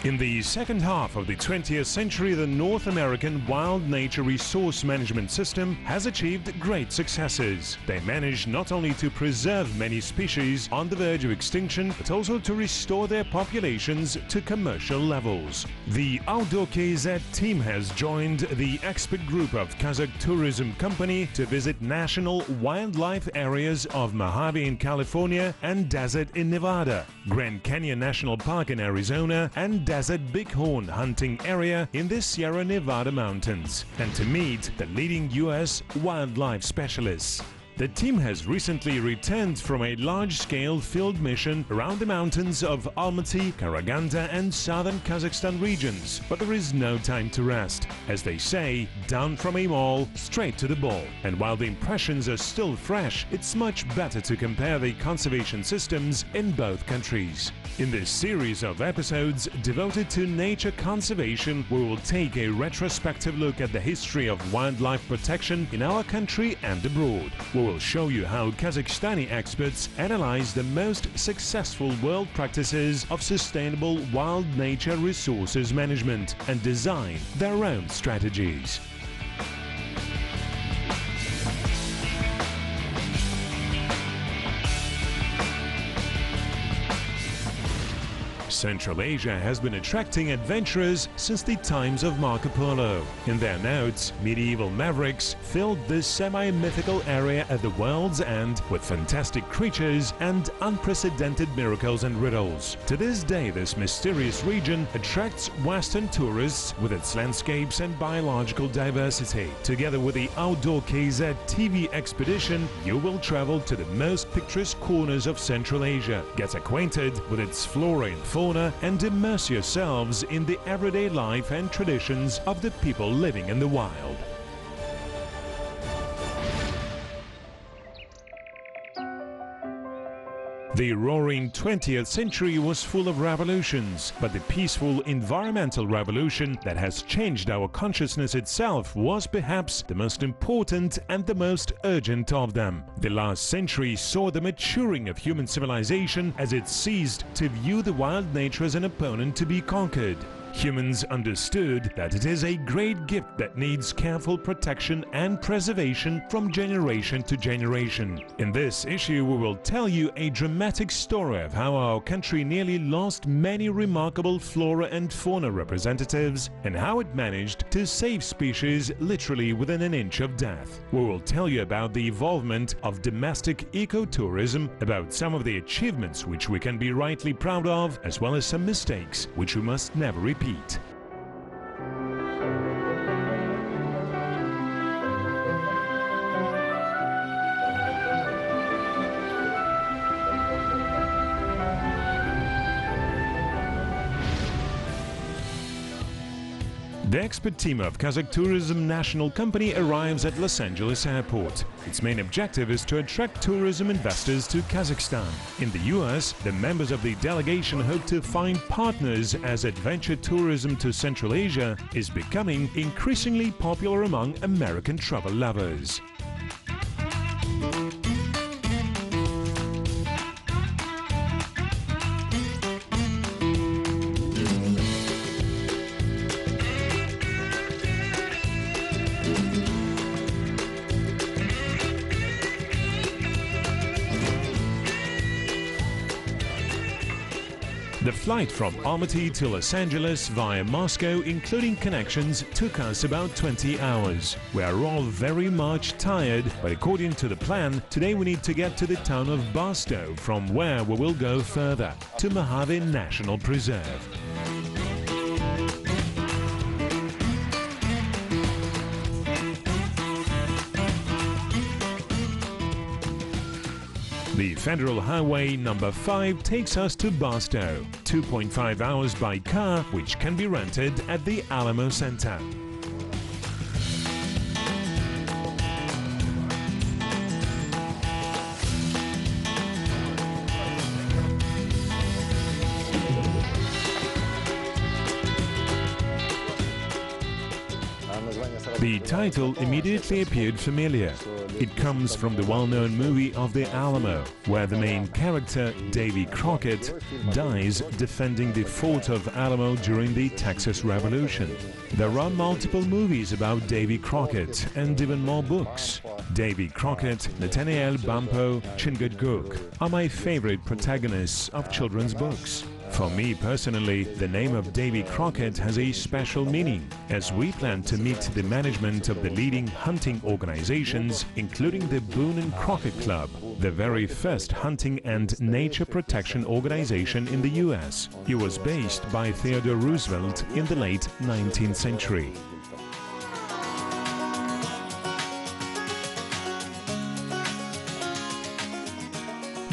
In the second half of the 20th century, the North American Wild Nature Resource Management System has achieved great successes. They managed not only to preserve many species on the verge of extinction, but also to restore their populations to commercial levels. The Outdoor KZ team has joined the expert group of Kazakh Tourism Company to visit national wildlife areas of Mojave in California and Desert in Nevada, Grand Canyon National Park in Arizona, and Desert Bighorn hunting area in the Sierra Nevada mountains, and to meet the leading U.S. wildlife specialists. The team has recently returned from a large-scale field mission around the mountains of Almaty, Karaganda and southern Kazakhstan regions, but there is no time to rest. As they say, down from a mall, straight to the ball. And while the impressions are still fresh, it's much better to compare the conservation systems in both countries. In this series of episodes devoted to nature conservation, we will take a retrospective look at the history of wildlife protection in our country and abroad. We will show you how Kazakhstani experts analyze the most successful world practices of sustainable wild nature resources management and design their own strategies. Central Asia has been attracting adventurers since the times of Marco Polo. In their notes, medieval mavericks filled this semi-mythical area at the world's end with fantastic creatures and unprecedented miracles and riddles. To this day, this mysterious region attracts Western tourists with its landscapes and biological diversity. Together with the Outdoor KZ TV expedition, you will travel to the most picturesque corners of Central Asia, get acquainted with its flora and fauna, and immerse yourselves in the everyday life and traditions of the people living in the wild. The roaring 20th century was full of revolutions, but the peaceful environmental revolution that has changed our consciousness itself was perhaps the most important and the most urgent of them. The last century saw the maturing of human civilization as it ceased to view the wild nature as an opponent to be conquered. Humans understood that it is a great gift that needs careful protection and preservation from generation to generation. In this issue, we will tell you a dramatic story of how our country nearly lost many remarkable flora and fauna representatives and how it managed to save species literally within an inch of death. We will tell you about the evolvement of domestic ecotourism, about some of the achievements which we can be rightly proud of, as well as some mistakes which we must never repeat. The expert team of Kazakh Tourism National Company arrives at Los Angeles Airport. Its main objective is to attract tourism investors to Kazakhstan. In the US, the members of the delegation hope to find partners as adventure tourism to Central Asia is becoming increasingly popular among American travel lovers. The flight from Almaty to Los Angeles via Moscow, including connections, took us about 20 hours. We are all very much tired, but according to the plan, today we need to get to the town of Barstow, from where we will go further, to Mojave National Preserve. The Federal Highway number 5 takes us to Barstow, 2.5 hours by car, which can be rented at the Alamo Center. The title immediately appeared familiar. It comes from the well-known movie of the Alamo, where the main character, Davy Crockett, dies defending the fort of Alamo during the Texas Revolution. There are multiple movies about Davy Crockett and even more books. Davy Crockett, Nathaniel Bumppo, Chingachgook are my favorite protagonists of children's books. For me personally, the name of Davy Crockett has a special meaning, as we plan to meet the management of the leading hunting organizations, including the Boone and Crockett Club, the very first hunting and nature protection organization in the US. It was based by Theodore Roosevelt in the late 19th century.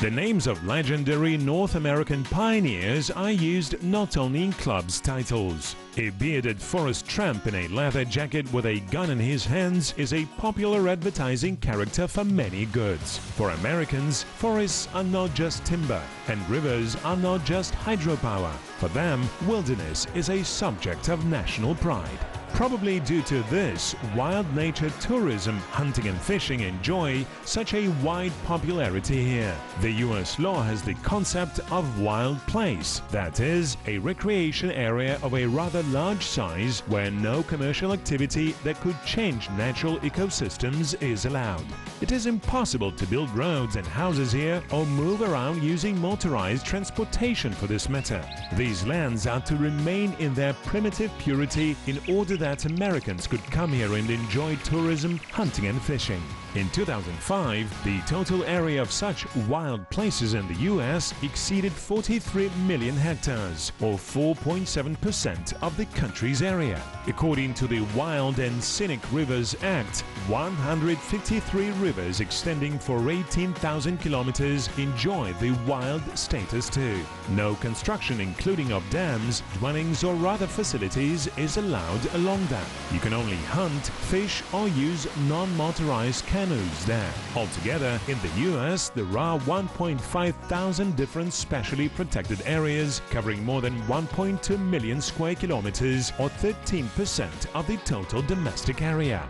The names of legendary North American pioneers are used not only in clubs' titles. A bearded forest tramp in a leather jacket with a gun in his hands is a popular advertising character for many goods. For Americans, forests are not just timber, and rivers are not just hydropower. For them, wilderness is a subject of national pride. Probably due to this, wild nature tourism, hunting and fishing enjoy such a wide popularity here. The US law has the concept of wild place, that is, a recreation area of a rather large size where no commercial activity that could change natural ecosystems is allowed. It is impossible to build roads and houses here or move around using motorized transportation for this matter. These lands are to remain in their primitive purity in order that Americans could come here and enjoy tourism, hunting and fishing. In 2005, the total area of such wild places in the US exceeded 43 million hectares, or 4.7% of the country's area. According to the Wild and Scenic Rivers Act, 153 rivers extending for 18,000 kilometers enjoy the wild status too. No construction, including of dams, dwellings or other facilities, is allowed along them. You can only hunt, fish or use non-motorized canoes there. Altogether, in the US, there are 1.5 thousand different specially protected areas covering more than 1.2 million square kilometers, or 13% of the total domestic area.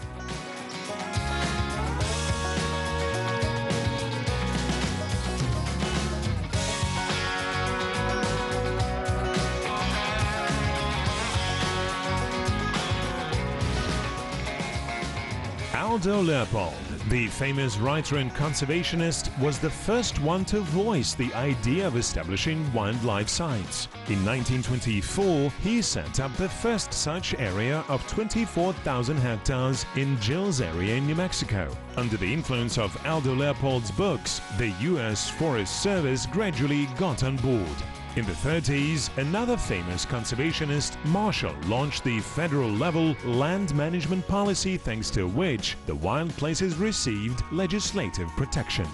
Aldo Leopold, the famous writer and conservationist, was the first one to voice the idea of establishing wildlife sites. In 1924, he set up the first such area of 24,000 hectares in Gills area in New Mexico. Under the influence of Aldo Leopold's books, the US Forest Service gradually got on board. In the 30s, another famous conservationist, Marshall, launched the federal-level land management policy, thanks to which the wild places received legislative protection.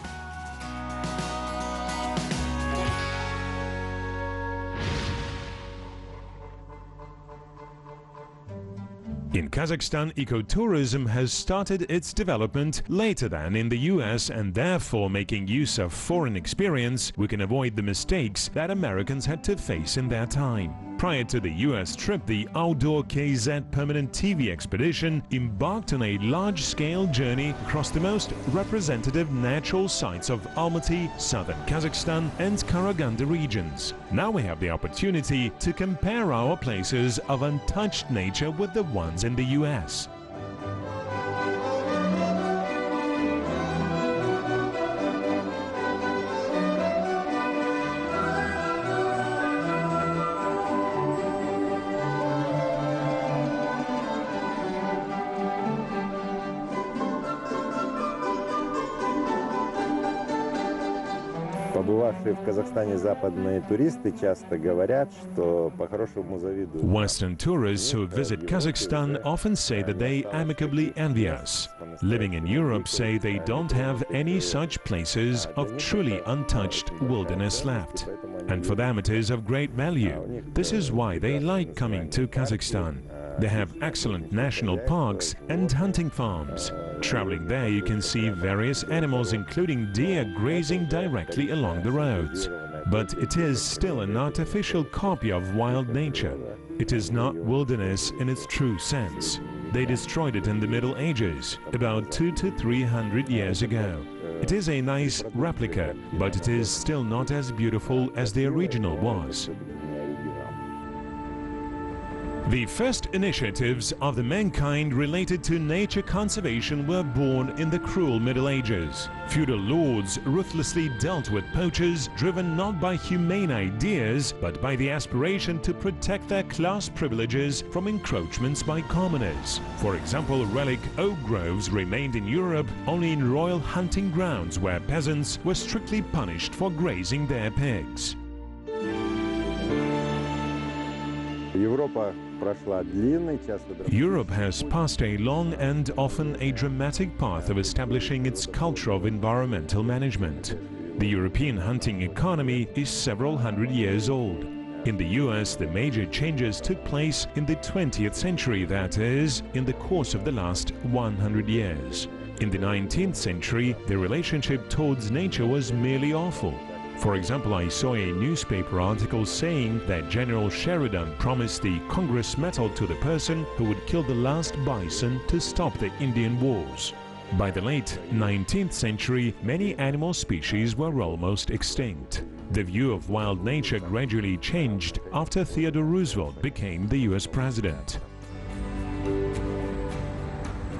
In Kazakhstan, ecotourism has started its development later than in the US, and therefore, making use of foreign experience, we can avoid the mistakes that Americans had to face in their time. Prior to the US trip, the Outdoor KZ Permanent TV expedition embarked on a large-scale journey across the most representative natural sites of Almaty, southern Kazakhstan and Karaganda regions. Now we have the opportunity to compare our places of untouched nature with the ones in the US. Побывавшие в Казахстане западные туристы часто говорят, что по-хорошему завидуют. Western tourists who visit Kazakhstan often say that they amicably envy us. Living in Europe say they don't have any such places of truly untouched wilderness left. And for them it is of great value. This is why they like coming to Kazakhstan. They have excellent national parks and hunting farms. Traveling there, you can see various animals, including deer, grazing directly along the roads. But it is still an artificial copy of wild nature. It is not wilderness in its true sense. they destroyed it in the Middle Ages, about 200 to 300 years ago. It is a nice replica, but it is still not as beautiful as the original was. The first initiatives of the mankind related to nature conservation were born in the cruel Middle Ages. Feudal lords ruthlessly dealt with poachers, driven not by humane ideas, but by the aspiration to protect their class privileges from encroachments by commoners. For example, relic oak groves remained in Europe only in royal hunting grounds where peasants were strictly punished for grazing their pigs. Europe has passed a long and often a dramatic path of establishing its culture of environmental management. The European hunting economy is several hundred years old. In the US, the major changes took place in the 20th century, that is, in the course of the last 100 years. In the 19th century, the relationship towards nature was merely awful. For example, I saw a newspaper article saying that General Sheridan promised the Congress medal to the person who would kill the last bison to stop the Indian Wars. By the late 19th century, many animal species were almost extinct. The view of wild nature gradually changed after Theodore Roosevelt became the US president.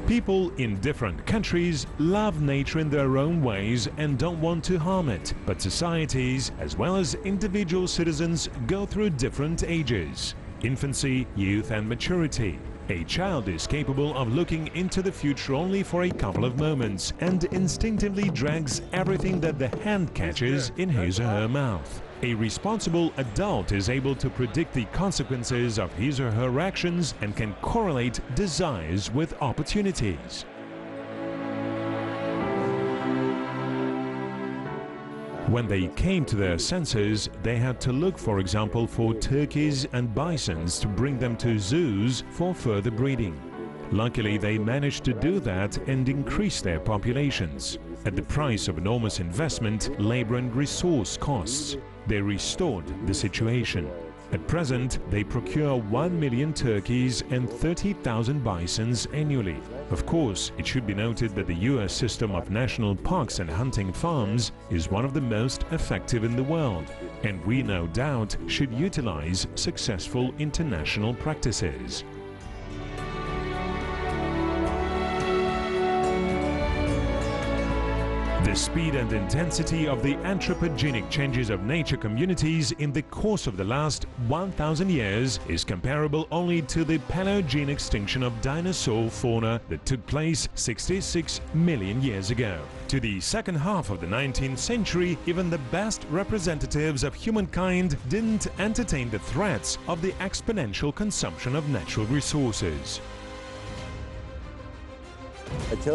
People in different countries love nature in their own ways and don't want to harm it, but societies, as well as individual citizens, go through different ages: infancy, youth and maturity. A child is capable of looking into the future only for a couple of moments and instinctively drags everything that the hand catches in his or her mouth. A responsible adult is able to predict the consequences of his or her actions and can correlate desires with opportunities. When they came to their senses, they had to look, for example, for turkeys and bisons to bring them to zoos for further breeding. Luckily, they managed to do that and increase their populations. At the price of enormous investment, labor and resource costs, they restored the situation. At present, they procure 1 million turkeys and 30,000 bisons annually. Of course, it should be noted that the US system of national parks and hunting farms is one of the most effective in the world, and we no doubt should utilize successful international practices. The speed and intensity of the anthropogenic changes of nature communities in the course of the last 1,000 years is comparable only to the Paleogene extinction of dinosaur fauna that took place 66 million years ago. To the second half of the 19th century, even the best representatives of humankind didn't entertain the threats of the exponential consumption of natural resources. As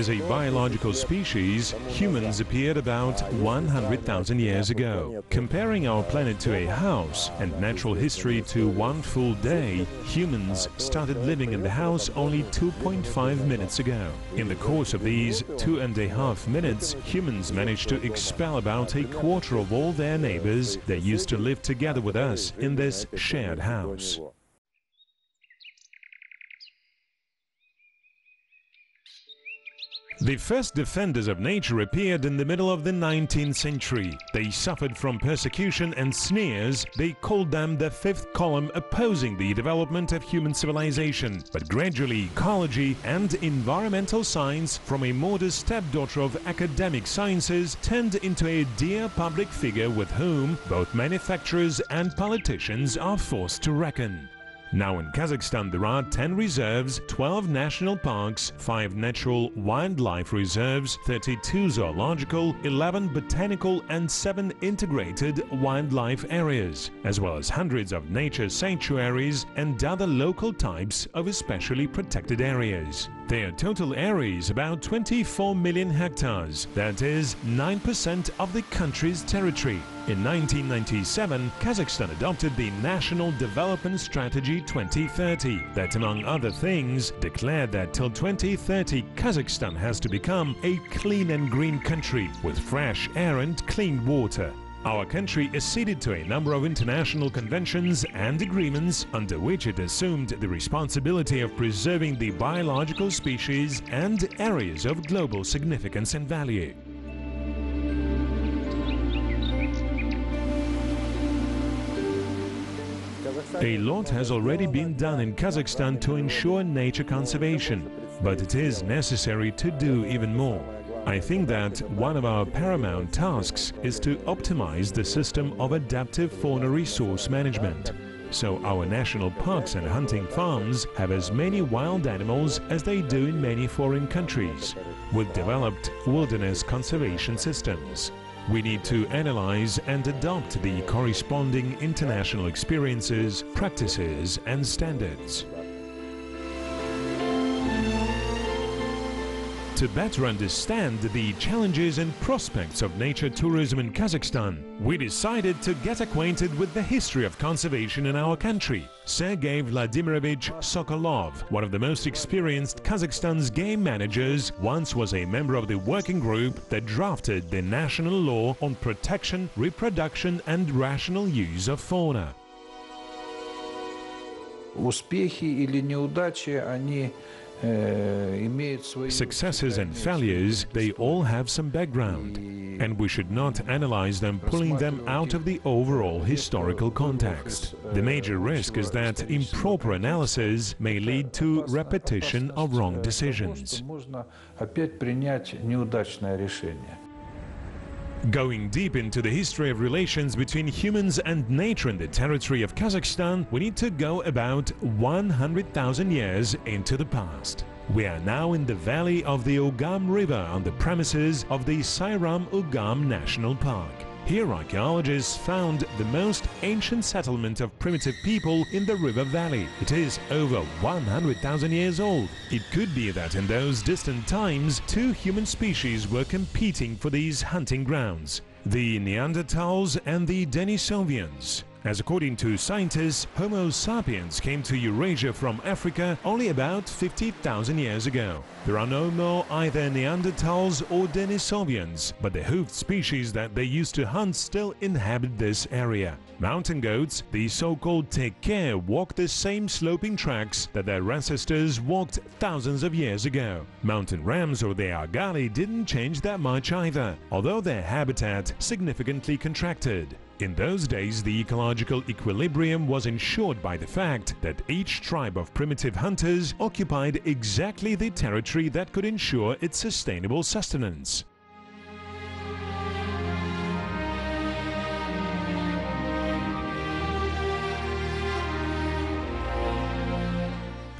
a biological species, humans appeared about 100,000 years ago. Comparing our planet to a house and natural history to one full day, humans started living in the house only 2.5 minutes ago. In the course of these 2.5 minutes, humans managed to expel about a quarter of all their neighbors that used to live together with us in this shared house. The first defenders of nature appeared in the middle of the 19th century. They suffered from persecution and sneers. They called them the fifth column opposing the development of human civilization. But gradually ecology and environmental science, from a modest stepdaughter of academic sciences, turned into a dear public figure with whom both manufacturers and politicians are forced to reckon. Now in Kazakhstan there are 10 reserves, 12 national parks, 5 natural wildlife reserves, 32 zoological, 11 botanical and 7 integrated wildlife areas, as well as hundreds of nature sanctuaries and other local types of especially protected areas. Their total area is about 24 million hectares, that is 9% of the country's territory. In 1997, Kazakhstan adopted the National Development Strategy 2030 that, among other things, declared that till 2030 Kazakhstan has to become a clean and green country with fresh air and clean water. Our country acceded to a number of international conventions and agreements under which it assumed the responsibility of preserving the biological species and areas of global significance and value. A lot has already been done in Kazakhstan to ensure nature conservation, but it is necessary to do even more. I think that one of our paramount tasks is to optimize the system of adaptive fauna resource management. So our national parks and hunting farms have as many wild animals as they do in many foreign countries, with developed wilderness conservation systems. We need to analyze and adopt the corresponding international experiences, practices and standards. To better understand the challenges and prospects of nature tourism in Kazakhstan, we decided to get acquainted with the history of conservation in our country. Sergei Vladimirovich Sokolov, one of the most experienced Kazakhstan's game managers, once was a member of the working group that drafted the national law on protection, reproduction and rational use of fauna. Успехи или неудачи, они Successes and failures, they all have some background, and we should not analyze them pulling them out of the overall historical context. The major risk is that improper analysis may lead to repetition of wrong decisions. Going deep into the history of relations between humans and nature in the territory of Kazakhstan, we need to go about 100,000 years into the past. We are now in the valley of the Ugam River on the premises of the Sayram-Ugam National Park. Here archaeologists found the most ancient settlement of primitive people in the river valley. It is over 100,000 years old. It could be that in those distant times, two human species were competing for these hunting grounds: the Neanderthals and the Denisovians. As according to scientists, Homo sapiens came to Eurasia from Africa only about 50,000 years ago. There are no more either Neanderthals or Denisovians, but the hoofed species that they used to hunt still inhabit this area. Mountain goats, the so-called teke, walk the same sloping tracks that their ancestors walked thousands of years ago. Mountain rams or the argali didn't change that much either, although their habitat significantly contracted. In those days, the ecological equilibrium was ensured by the fact that each tribe of primitive hunters occupied exactly the territory that could ensure its sustainable sustenance.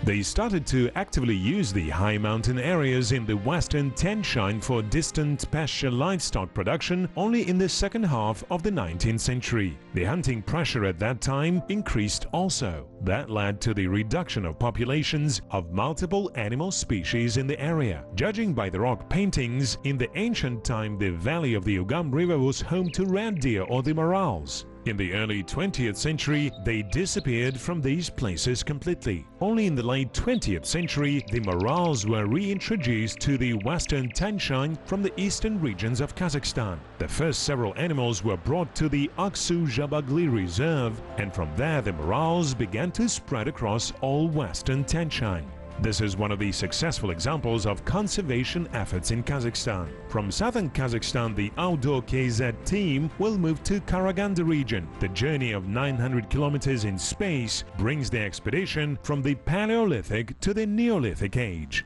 They started to actively use the high mountain areas in the western Tian-Shan for distant pasture livestock production only in the second half of the 19th century. The hunting pressure at that time increased also. That led to the reduction of populations of multiple animal species in the area. Judging by the rock paintings, in the ancient time the valley of the Ugam River was home to red deer or the morals. In the early 20th century, they disappeared from these places completely. Only in the late 20th century, the morals were reintroduced to the western Tian-Shan from the eastern regions of Kazakhstan. The first several animals were brought to the Aksu-Jabagli Reserve, and from there the morals began to spread across all western Tian-Shan. This is one of the successful examples of conservation efforts in Kazakhstan. From southern Kazakhstan, the outdoor KZ team will move to Karaganda region. The journey of 900 kilometers in space brings the expedition from the Paleolithic to the Neolithic age.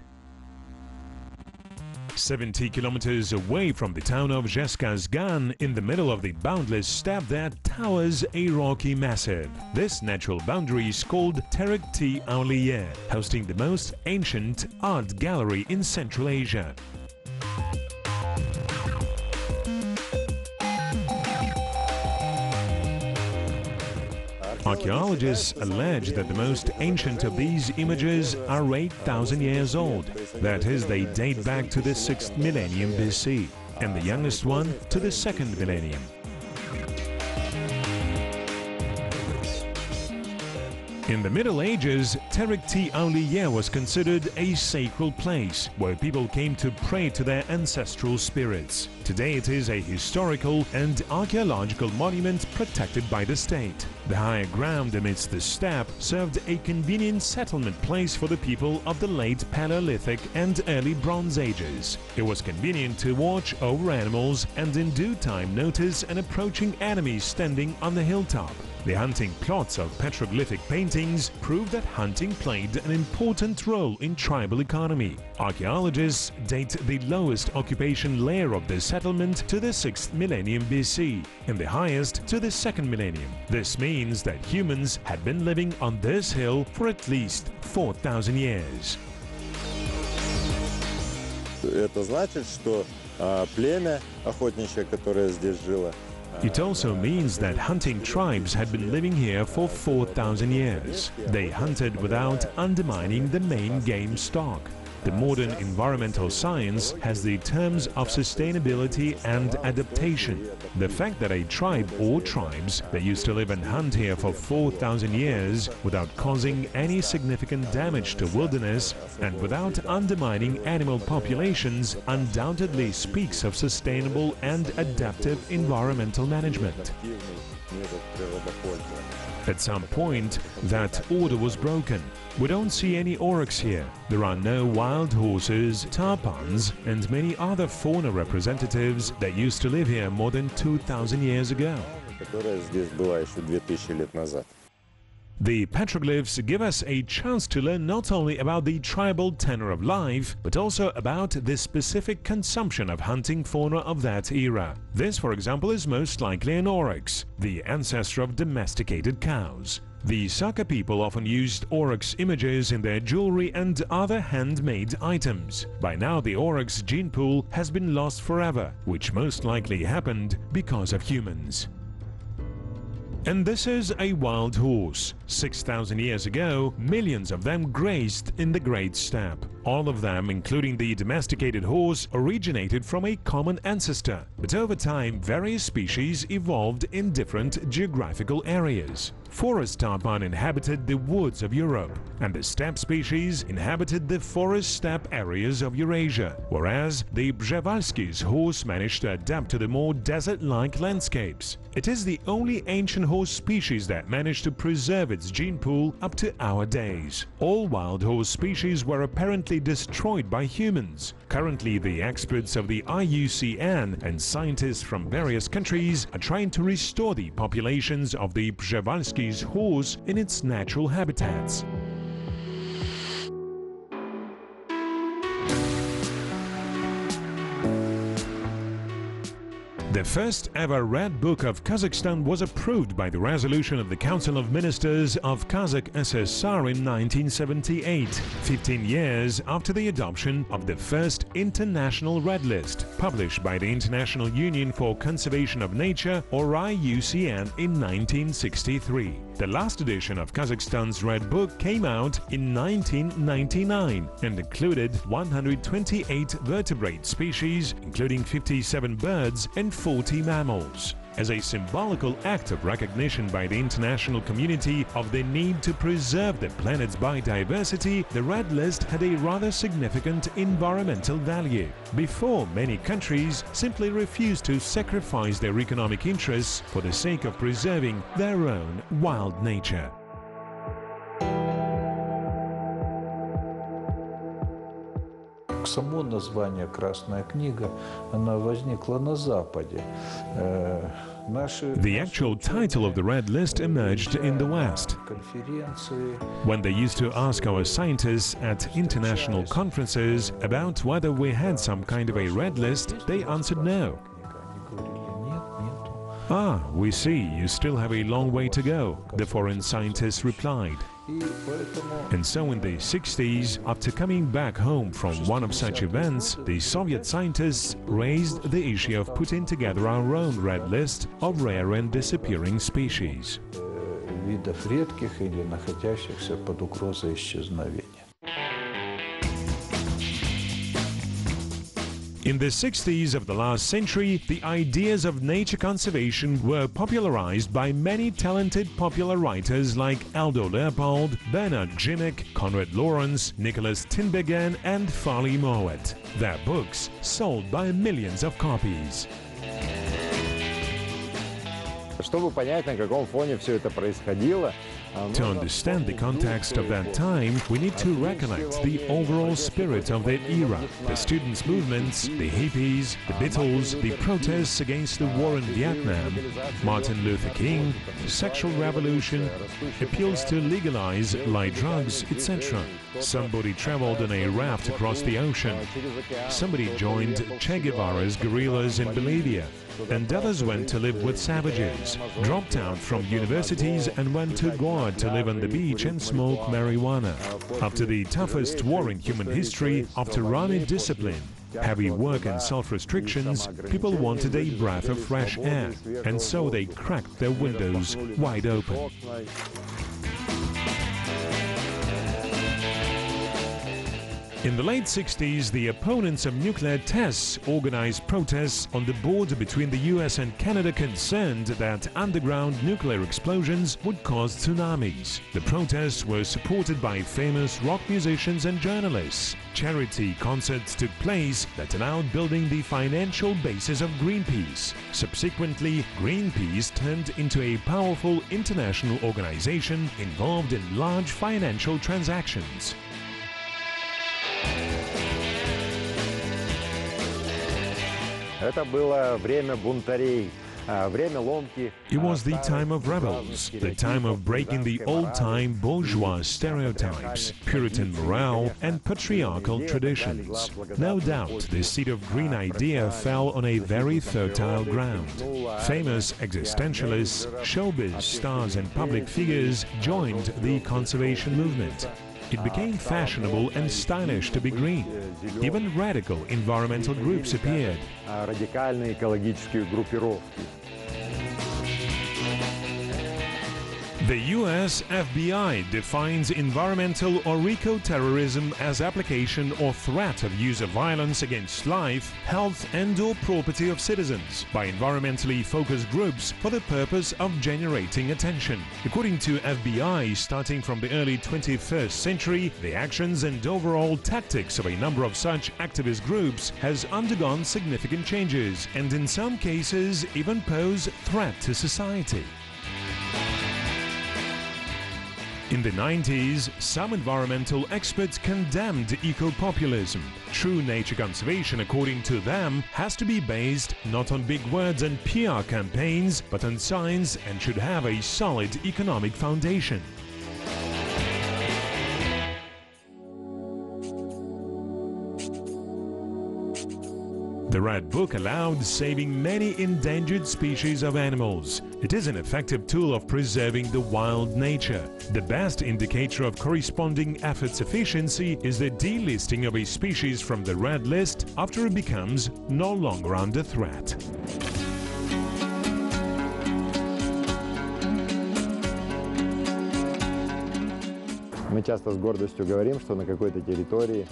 70 kilometers away from the town of Zheskazgan, in the middle of the boundless steppe, there towers a rocky massive. This natural boundary is called Terekti-Auliye, hosting the most ancient art gallery in Central Asia. Archaeologists allege that the most ancient of these images are 8,000 years old. That is, they date back to the 6th millennium BC, and the youngest one to the 2nd millennium. In the Middle Ages, Terek-T-Auliye was considered a sacred place where people came to pray to their ancestral spirits. Today it is a historical and archaeological monument protected by the state. The higher ground amidst the steppe served a convenient settlement place for the people of the late Paleolithic and early Bronze Ages. It was convenient to watch over animals and in due time notice an approaching enemy standing on the hilltop. The hunting plots of petroglyphic paintings prove that hunting played an important role in tribal economy. Archaeologists date the lowest occupation layer of the settlement to the 6th millennium BC and the highest to the 2nd millennium. This means that humans had been living on this hill for at least 4,000 years. Это значит, что племя охотничье, которое здесь жило, It also means that hunting tribes had been living here for 4,000 years. They hunted without undermining the main game stock. The modern environmental science has the terms of sustainability and adaptation. The fact that a tribe or tribes that used to live and hunt here for 4,000 years without causing any significant damage to wilderness and without undermining animal populations undoubtedly speaks of sustainable and adaptive environmental management. At some point, that order was broken. We don't see any oryx here. There are no wild horses, tarpons, and many other fauna representatives that used to live here more than 2,000 years ago. которая здесь была еще 2000 лет назад. The petroglyphs give us a chance to learn not only about the tribal tenor of life, but also about the specific consumption of hunting fauna of that era. This, for example, is most likely an oryx, the ancestor of domesticated cows. The Saka people often used oryx images in their jewelry and other handmade items. By now, the oryx gene pool has been lost forever, which most likely happened because of humans. And this is a wild horse. 6,000 years ago, millions of them grazed in the Great Steppe. All of them, including the domesticated horse, originated from a common ancestor. But over time, various species evolved in different geographical areas. Forest tarpon inhabited the woods of Europe, and the steppe species inhabited the forest steppe areas of Eurasia, whereas the Przewalski's horse managed to adapt to the more desert-like landscapes. It is the only ancient horse species that managed to preserve its gene pool up to our days. All wild horse species were apparently destroyed by humans. Currently, the experts of the IUCN and scientists from various countries are trying to restore the populations of the Przewalski's horse in its natural habitats. The first ever Red Book of Kazakhstan was approved by the resolution of the Council of Ministers of Kazakh SSR in 1978, 15 years after the adoption of the first International Red List, published by the International Union for Conservation of Nature, or IUCN, in 1963. The last edition of Kazakhstan's Red Book came out in 1999 and included 128 vertebrate species, including 57 birds and 40 mammals. As a symbolical act of recognition by the international community of the need to preserve the planet's biodiversity, the Red List had a rather significant environmental value. Before, many countries simply refused to sacrifice their economic interests for the sake of preserving their own wild nature. Само название «Красная книга», она возникла на Западе. The actual title of the Red List emerged in the West. When they used to ask our scientists at international conferences about whether we had some kind of a Red List, they answered no. Ah, we see, you still have a long way to go, the foreign scientists replied. And so in the 60s, after coming back home from one of such events, the Soviet scientists raised the issue of putting together our own Red List of rare and disappearing species. Видов редких или находящихся под угрозой исчезновения. In the 60s of the last century, the ideas of nature conservation were popularized by many talented popular writers like Aldo Leopold, Bernard Jibek, Konrad Lorenz, Nicholas Tinbergen and Farley Mowat. Their books sold by millions of copies. Чтобы понять, на каком фоне все это происходило, To understand the context of that time, we need to recollect the overall spirit of that era. The students' movements, the hippies, the Beatles, the protests against the war in Vietnam, Martin Luther King, sexual revolution, appeals to legalize light drugs, etc. Somebody traveled on a raft across the ocean. Somebody joined Che Guevara's guerrillas in Bolivia. And others went to live with savages, dropped out from universities and went to Goa to live on the beach and smoke marijuana. After the toughest war in human history, after army discipline, heavy work and self-restrictions, people wanted a breath of fresh air, and so they cracked their windows wide open. In the late 60s, the opponents of nuclear tests organized protests on the border between the US and Canada, concerned that underground nuclear explosions would cause tsunamis. The protests were supported by famous rock musicians and journalists. Charity concerts took place that allowed building the financial basis of Greenpeace. Subsequently, Greenpeace turned into a powerful international organization involved in large financial transactions. Это было время бунтарей, время ломки. It was the time of rebels, the time of breaking the old-time bourgeois stereotypes, Puritan morale and patriarchal traditions. No doubt, the seed of green idea fell on a very fertile ground. Famous existentialists, showbiz stars and public figures joined the conservation movement. It became fashionable and stylish to be green. Even radical environmental groups appeared. Радикальные экологические группировки. The US FBI defines environmental or eco-terrorism as application or threat of use of violence against life, health and/or property of citizens by environmentally focused groups for the purpose of generating attention. According to FBI, starting from the early 21st century, the actions and overall tactics of a number of such activist groups has undergone significant changes and in some cases even pose threat to society. In the 90s, some environmental experts condemned eco-populism. True nature conservation, according to them, has to be based not on big words and PR campaigns, but on science and should have a solid economic foundation. The Red Book allowed saving many endangered species of animals. It is an effective tool of preserving the wild nature. The best indicator of corresponding effort's efficiency is the delisting of a species from the red list after it becomes no longer under threat. Мы часто с гордостью говорим, что на какой-то территории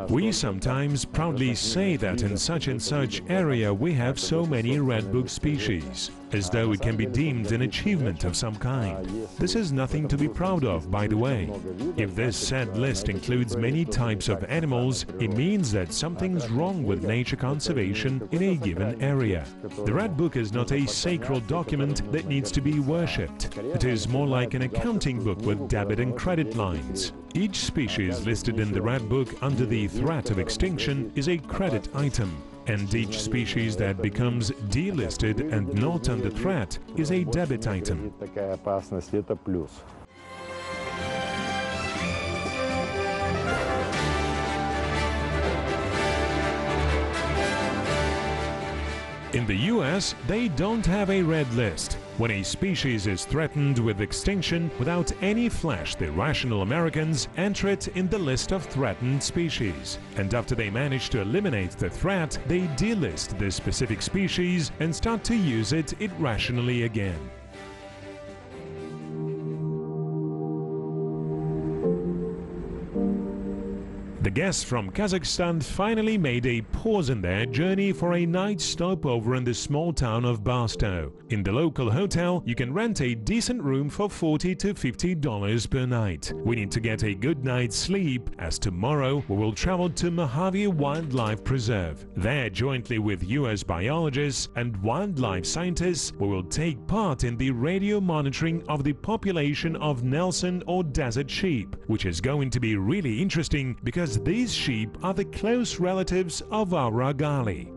We sometimes proudly say that in such and such area we have so many Red Book species, as though it can be deemed an achievement of some kind. This is nothing to be proud of, by the way. If this said list includes many types of animals, it means that something's wrong with nature conservation in a given area. The Red Book is not a sacred document that needs to be worshipped. It is more like an accounting book with debit and credit lines. Each species listed in the Red Book under the threat of extinction is a credit item, and each species that becomes delisted and not under threat is a debit item. такая опасность, это плюс. In the US, they don't have a red list. When a species is threatened with extinction, without any flash, the rational Americans enter it in the list of threatened species. And after they manage to eliminate the threat, they delist the specific species and start to use it irrationally again. The guests from Kazakhstan finally made a pause in their journey for a night stopover in the small town of Barstow. In the local hotel, you can rent a decent room for $40 to $50 per night. We need to get a good night's sleep, as tomorrow we will travel to Mojave Wildlife Preserve. There, jointly with US biologists and wildlife scientists, we will take part in the radio monitoring of the population of Nelson or desert sheep, which is going to be really interesting because these sheep are the close relatives of our Rogali.